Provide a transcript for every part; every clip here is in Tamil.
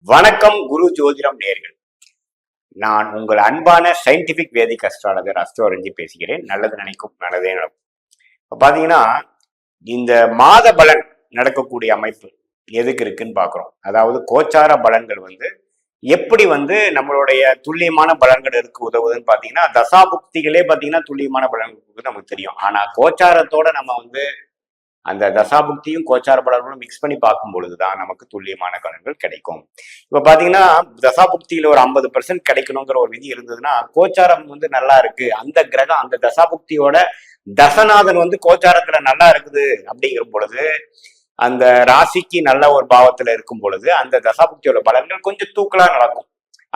வணக்கம் குரு ஜோதிடம் நேர்கள். நான் உங்கள் அன்பான சயின்டிபிக் வேதிக் அஸ்ட்ராலஜர் அஸ்ட்ரோரஞ்சி பேசுகிறேன். நல்லது நினைக்கும் நல்லதே நடக்கும். இப்போ பார்த்தீங்கன்னா இந்த மாத பலன் நடக்கக்கூடிய அமைப்பு எதுக்கு இருக்குன்னு பார்க்குறோம். அதாவது கோச்சார பலன்கள் எப்படி நம்மளுடைய துல்லியமான பலன்கள் இருக்கு உதவுதுன்னு பார்த்தீங்கன்னா தசாபுக்திகளே பார்த்தீங்கன்னா துல்லியமான பலன்கள் நமக்கு தெரியும். ஆனால் கோச்சாரத்தோட நம்ம அந்த தசாபுக்தியும் கோச்சார பலன்களும் மிக்ஸ் பண்ணி பார்க்கும் பொழுதுதான் நமக்கு துல்லியமான பலன்கள் கிடைக்கும். இப்ப பாத்தீங்கன்னா தசாபுக்தியில ஒரு 50% கிடைக்கணுங்கிற ஒரு விதி இருந்ததுன்னா கோச்சாரம் நல்லா இருக்கு, அந்த கிரகம் அந்த தசாபுக்தியோட தசநாதன் கோச்சாரத்துல நல்லா இருக்குது அப்படிங்கிற பொழுது அந்த ராசிக்கு நல்ல ஒரு பாவத்துல இருக்கும் பொழுது அந்த தசாபுக்தியோட பலன்கள் கொஞ்சம் தூக்கலா நடக்கும்.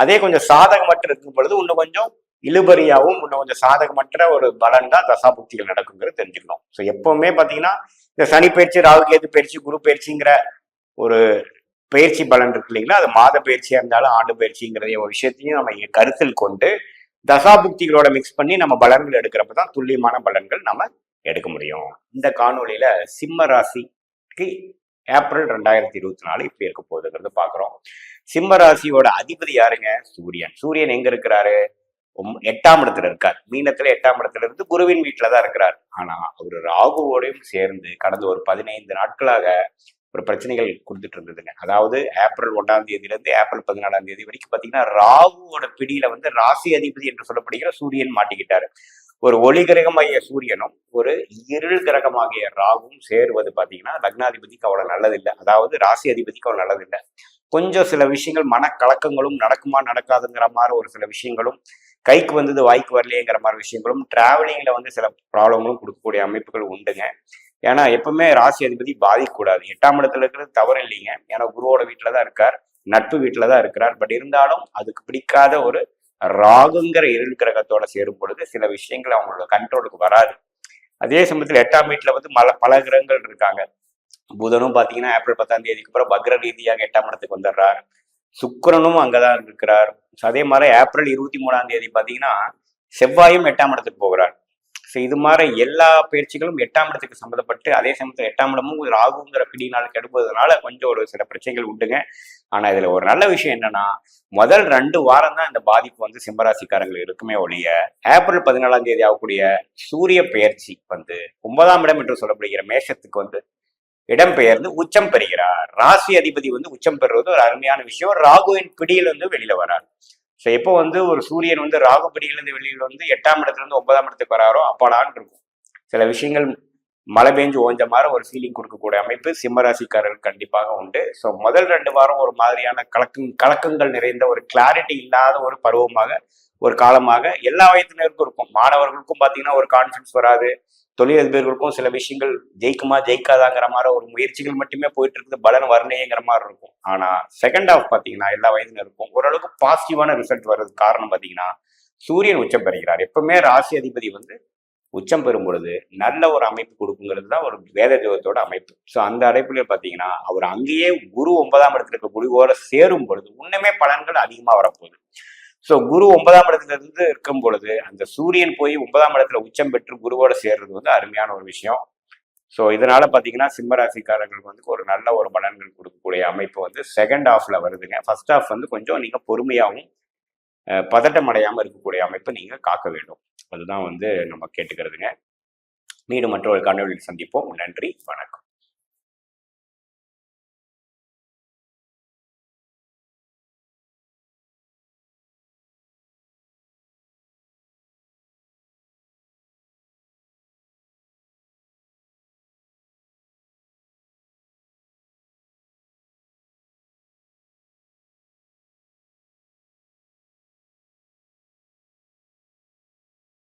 அதே கொஞ்சம் சாதகமற்ற இருக்கும் பொழுது இன்னும் கொஞ்சம் இழுபறியாவும் இன்னும் கொஞ்சம் சாதகமற்ற ஒரு பலன் தான் தசாபுக்திகள் நடக்குங்கிறது தெரிஞ்சுக்கணும். ஸோ எப்பவுமே பாத்தீங்கன்னா இந்த சனி பயிற்சி, ராகு கேது பயிற்சி, குரு பயிற்சிங்கிற ஒரு பயிற்சி பலன் இருக்கு இல்லைங்களா, அது மாத பயிற்சியா இருந்தாலும் ஆண்டு பயிற்சிங்கிற ஒரு விஷயத்தையும் நம்ம கருத்தில் கொண்டு தசாபுக்திகளோட மிக்ஸ் பண்ணி நம்ம பலன்கள் எடுக்கிறப்பதான் துல்லியமான பலன்கள் நம்ம எடுக்க முடியும். இந்த காணொலியில சிம்ம ராசிக்கு ஏப்ரல் 2024 இப்படி இருக்க போகுதுங்கிறது பாக்குறோம். சிம்ம ராசியோட அதிபதி யாருங்க? சூரியன். சூரியன் எங்க இருக்கிறாரு? 8ஆம் இடத்துல இருக்கார். மீனத்துல 8ஆம் இடத்துல இருந்து குருவின் வீட்டுலதான் இருக்கிறார். ஆனா அவரு ராகுவோடையும் சேர்ந்து கடந்த ஒரு 15 நாட்களாக ஒரு பிரச்சனைகள் கொடுத்துட்டு இருந்ததுங்க. அதாவது ஏப்ரல் 1ஆம் தேதியில இருந்து ஏப்ரல் 14ஆம் தேதி வரைக்கும் பாத்தீங்கன்னா ராகுவோட பிடியில ராசி அதிபதி என்று சொல்லப்படுகிற சூரியன் மாட்டிக்கிட்டாரு. ஒரு ஒளி கிரகமாகிய சூரியனும் ஒரு இருள் கிரகமாகிய ராகுவும் சேருவது பாத்தீங்கன்னா லக்னாதிபதிக்கு அவ்வளவு நல்லதில்லை. அதாவது ராசி அதிபதிக்கு அவ்வளவு நல்லதில்லை. கொஞ்சம் சில விஷயங்கள் மனக்கலக்கங்களும் நடக்குமா நடக்காதுங்கிற மாதிரி ஒரு சில விஷயங்களும், கைக்கு வந்தது வாய்க்கு வரலையேங்கிற மாதிரி விஷயங்களும், டிராவலிங்ல சில ப்ராப்ளங்களும் கொடுக்கக்கூடிய அமைப்புகள் உண்டுங்க. ஏன்னா எப்பவுமே ராசி அதிபதி பாதிக்கக்கூடாது. 8ஆம் இடத்துல இருக்கிறது தவறு இல்லைங்க. ஏன்னா குருவோட வீட்டுலதான் இருக்கார், நட்பு வீட்டுலதான் இருக்கிறார். பட் இருந்தாலும் அதுக்கு பிடிக்காத ஒரு ராகுங்கிற இருள் கிரகத்தோட சேரும் பொழுது சில விஷயங்கள் அவங்களோட கண்ட்ரோலுக்கு வராது. அதே சமயத்துல 8ஆம் வீட்டுல பல கிரகங்கள் இருக்காங்க. புதனும் பாத்தீங்கன்னா ஏப்ரல் 10ஆம் தேதிக்கு அப்புறம் வக்ர ரீதியாக 8ஆம் இடத்துக்கு வந்துடுறார். சுக்கிரனும் அங்கதான் இருக்கிறார். அதே மாதிரி ஏப்ரல் 23ஆம் தேதி பாத்தீங்கன்னா செவ்வாயும் 8ஆம் இடத்துக்கு போகிறார். ஸோ இது மாதிரி எல்லா பயிற்சிகளும் 8ஆம் இடத்துக்கு சம்மந்தப்பட்டு, அதே சமயத்தில் 8ஆம் இடமும் ராகுங்கிற பிடினால் கெடுப்பதுனால கொஞ்சம் ஒரு சில பிரச்சனைகள் உண்டுங்க. ஆனா இதுல ஒரு நல்ல விஷயம் என்னன்னா, முதல் 2 வாரம் தான் இந்த பாதிப்பு சிம்மராசிக்காரங்கள் இருக்குமே ஒழிய, ஏப்ரல் 14ஆம் தேதி ஆகக்கூடிய சூரிய பெயர்ச்சி 9ஆம் இடம் என்று சொல்லப்படுகிற மேஷத்துக்கு இடம்பெயர்ந்து உச்சம் பெறுகிறார். ராசி அதிபதி உச்சம் பெறுவது ஒரு அருமையான விஷயம். ராகுவின் பிடியில வெளியில வராரு. ஸோ எப்போ ஒரு சூரியன் ராகு பிடியிலிருந்து வெளியில 8ஆம் இடத்துல இருந்து 9ஆம் இடத்துக்கு வராரோ அப்பாடான்னு இருக்கும். சில விஷயங்கள் மழை பெஞ்சு ஓஞ்ச மாதிரி ஒரு ஃபீலிங் கொடுக்கக்கூடிய அமைப்பு சிம்மராசிக்காரர்கள் கண்டிப்பாக உண்டு. ஸோ முதல் 2 வாரம் ஒரு மாதிரியான கலக்கங்கள் நிறைந்த ஒரு கிளாரிட்டி இல்லாத ஒரு பருவமாக, ஒரு காலமாக எல்லா வயதினருக்கும் இருக்கும். மாணவர்களுக்கும் பார்த்தீங்கன்னா ஒரு கான்ஃபிடன்ஸ் வராது. தொழிலதிபர்களுக்கும் சில விஷயங்கள் ஜெயிக்குமா ஜெயிக்காதாங்கிற மாதிரி ஒரு முயற்சிகள் மட்டுமே போயிட்டு இருக்குது, பலன் வரலையேங்கிற மாதிரி இருக்கும். ஆனா செகண்ட் ஹாஃப் பாத்தீங்கன்னா எல்லா வயதினருக்கும் ஓரளவுக்கு பாசிட்டிவான ரிசல்ட் வர்றதுக்கு காரணம் பாத்தீங்கன்னா சூரியன் உச்சம் பெறுகிறார். எப்பவுமே ராசி அதிபதி உச்சம் பெறும் பொழுது நல்ல ஒரு அமைப்பு கொடுக்குங்கிறது தான் ஒரு வேத தெய்வத்தோட அமைப்பு. ஸோ அந்த அடைப்புல பாத்தீங்கன்னா அவர் அங்கேயே குரு 9ஆம் இடத்துல இருக்க குருவோட சேரும் பொழுது இன்னுமே பலன்கள் அதிகமா வரப்போகுது. ஸோ குரு 9ஆம் இடத்துல இருந்து இருக்கும் பொழுது அந்த சூரியன் போய் 9ஆம் இடத்துல உச்சம் பெற்று குருவோட சேர்றது அருமையான ஒரு விஷயம். ஸோ இதனால பார்த்தீங்கன்னா சிம்மராசிக்காரர்களுக்கு ஒரு நல்ல ஒரு பலன்கள் கொடுக்கக்கூடிய அமைப்பு செகண்ட் ஹாஃப்ல வருதுங்க. ஃபர்ஸ்ட் ஹாஃப் கொஞ்சம் நீங்க பொறுமையாகவும் பதட்டம் அடையாமல் இருக்கக்கூடிய அமைப்பு நீங்க காக்க வேண்டும். அதுதான் நம்ம கேட்டுக்கிறதுங்க. மீண்டும் மற்றொரு காணொலியில் சந்திப்போம். நன்றி, வணக்கம்.